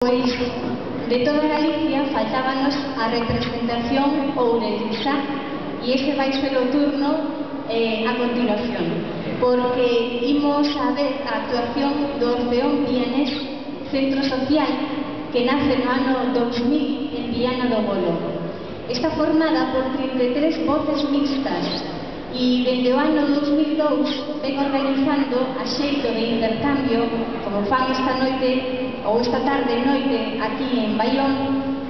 Pois, de toda Galicia faltábanos a representación ourensá e ese vai ser o turno a continuación, porque imos a ver a actuación do Orfeón Vianés Centro Social que nace no ano 2000 en Viana do Bolo. Está formada por 33 voces mixtas e dende o ano 2002 ven organizando a xeito de intercambio, como fan esta noite ou esta tarde e noite aquí en Baión,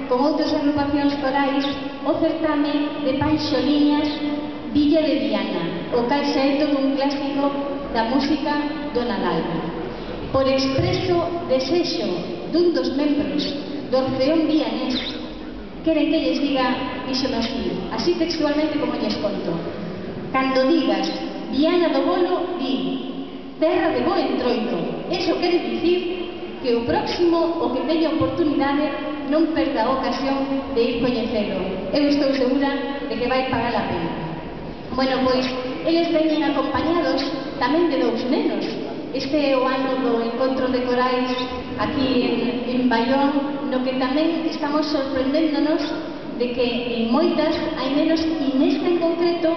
con outras agrupacións corais, o certame de Panxoliñas Villa de Viana, o cal xa é todo un clásico da música do Nadal. Por expreso desexo dun dos membros do Orfeón Vianés, queren que lles diga, díxono así textualmente como lles conto: cando digas Viana do Bolo, di terra de bo entroido. Eso quere dicir que o próximo o que teña oportunidade non perda a ocasión de ir coñecelo. Eu estou segura de que vai pagar a pena. Bueno, pois, eles veñen acompañados tamén de dous nenos. Este é o ano do encontro de corais aquí en Baión, no que tamén estamos sorprendéndonos de que en moitas hai nenos e nesta en concreto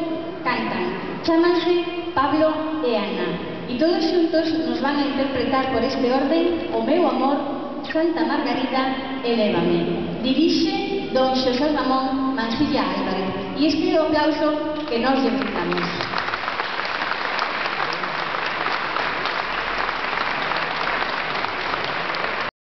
cantan. Chámanse Pablo e Ana. E todos xuntos nos van a interpretar por este orden O meu amor, Santa Margarida e Lévame. Dirixe don Xosé Ramón Mansilla Álvarez. E este é o aplauso que nos lle brindamos.